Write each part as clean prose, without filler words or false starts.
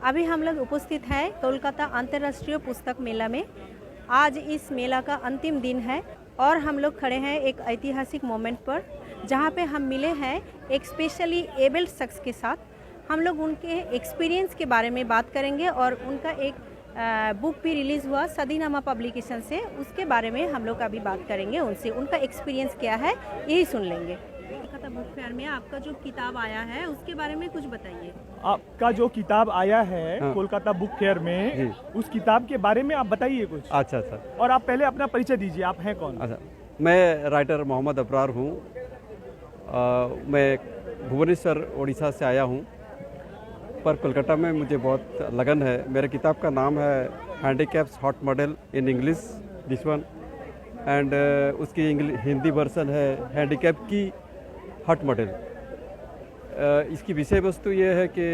अभी हम लोग उपस्थित हैं कोलकाता अंतर्राष्ट्रीय पुस्तक मेला में। आज इस मेला का अंतिम दिन है और हम लोग खड़े हैं एक ऐतिहासिक मोमेंट पर, जहां पे हम मिले हैं एक स्पेशली एबल्ड शख्स के साथ। हम लोग उनके एक्सपीरियंस के बारे में बात करेंगे और उनका एक बुक भी रिलीज़ हुआ सदीनामा पब्लिकेशन से, उसके बारे में हम लोग अभी बात करेंगे उनसे। उनका एक्सपीरियंस क्या है यही सुन लेंगे। कोलकाता बुक फेयर में आपका जो किताब आया है उसके बारे में कुछ बताइए। आपका जो किताब आया है हाँ। कोलकाता बुक फेयर में, जी। उस किताब के बारे में आप बताइए कुछ। अच्छा। और आप पहले अपना परिचय दीजिए, आप हैं कौन? अच्छा, मैं राइटर मोहम्मद अबरार हूँ। मैं भुवनेश्वर उड़ीसा से आया हूँ, पर कोलकाता में मुझे बहुत लगन है। मेरे किताब का नाम है handicaps hot model in English, this one, and उसकी हिंदी वर्सन है हैंडीकैप की हॉट मॉडल। इसकी विषय वस्तु ये है कि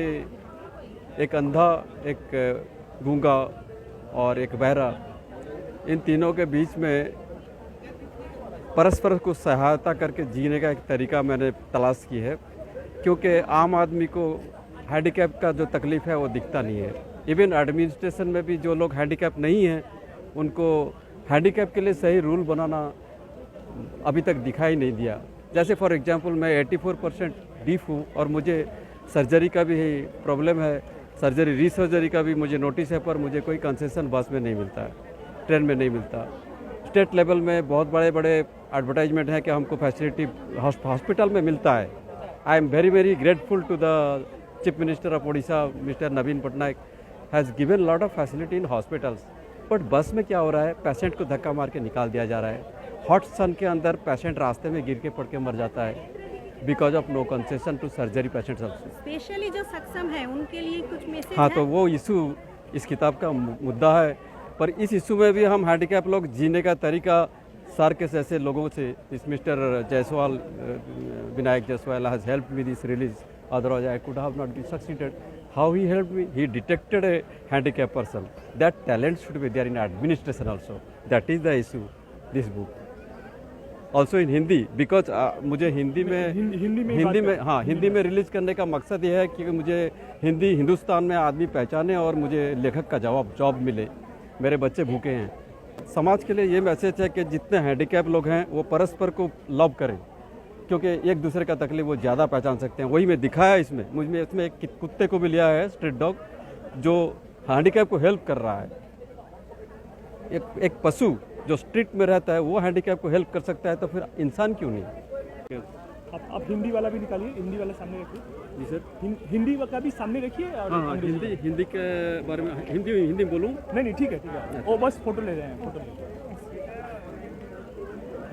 एक अंधा, एक गूंगा और एक बहरा, इन तीनों के बीच में परस्पर को सहायता करके जीने का एक तरीका मैंने तलाश की है, क्योंकि आम आदमी को हैंडीकैप का जो तकलीफ़ है वो दिखता नहीं है। इवन एडमिनिस्ट्रेशन में भी जो लोग हैंडीकैप नहीं हैं उनको हैंडीकैप के लिए सही रूल बनाना अभी तक दिखाई नहीं दिया। जैसे फॉर एग्जांपल मैं 84% डीफ हूँ और मुझे सर्जरी का भी प्रॉब्लम है, सर्जरी रीसर्जरी का भी मुझे नोटिस है, पर मुझे कोई कंसेशन बस में नहीं मिलता है, ट्रेन में नहीं मिलता। स्टेट लेवल में बहुत बड़े बड़े एडवर्टाइजमेंट है कि हमको फैसिलिटी हॉस्पिटल में मिलता है। I am very grateful to the chief minister of Orissa mister Naveen Patnaik has given lot of facility in hospitals. But bus में क्या हो रहा है, पेशेंट को धक्का मार के निकाल दिया जा रहा है। हॉट सन के अंदर पेशेंट रास्ते में गिर के पड़ के मर जाता है because of no concession to surgery patients also. Specially जो सक्षम है उनके लिए कुछ मैसेज हाँ, है? तो वो इशू इस किताब का मुद्दा है। पर इस इशू में भी हम हैंडीकैप लोग जीने का तरीका सार के ऐसे लोगों से, इस mister Jaiswal, Vinayak Jaiswal has help me this release, otherwise I could have not been succeeded. How he helped me? He detected a handicapped person. That talent should be there in administration also. That is the issue. This book. Also in Hindi, because मुझे हिंदी में release करने का मकसद ये है कि मुझे हिंदी हिंदुस्तान में आदमी पहचाने और मुझे लेखक का जॉब मिले। मेरे बच्चे भूखे हैं। समाज के लिए ये मैसेज है कि जितने हैंडीकैप लोग हैं वो परस्पर को लव करें, क्योंकि एक दूसरे का तकलीफ वो ज़्यादा पहचान सकते हैं। वही मैं दिखाया इसमें। मुझमें इसमें एक कुत्ते को भी लिया है, स्ट्रीट डॉग, जो हैंडीकैप को हेल्प कर रहा है। एक पशु जो स्ट्रीट में रहता है वो हैंडीकैप को हेल्प कर सकता है, तो फिर इंसान क्यों नहीं। आप हिंदी वाला भी निकालिए, हिंदी वाला सामने रखिए। जी सर। हिंदी का भी सामने रखिए। और हाँ, हिंदी के बारे में हिंदी बोलूँ? नहीं ठीक है। वो बस फोटो ले रहे हैं, फोटो ले।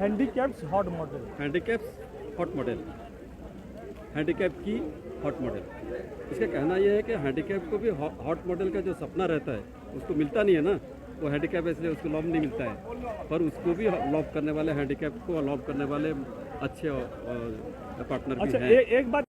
Handicaps hot model, handicaps hot model, handicap की हॉट मॉडल। इसका कहना यह है कि हैंडीकैप को भी हॉट मॉडल का जो सपना रहता है उसको मिलता नहीं है ना, वो हैंडीकैप इसलिए उसको लॉब नहीं मिलता है, पर उसको भी लॉब करने वाले, हैंडीकैप को लॉब करने वाले अच्छे पार्टनर भी हैं। एक बात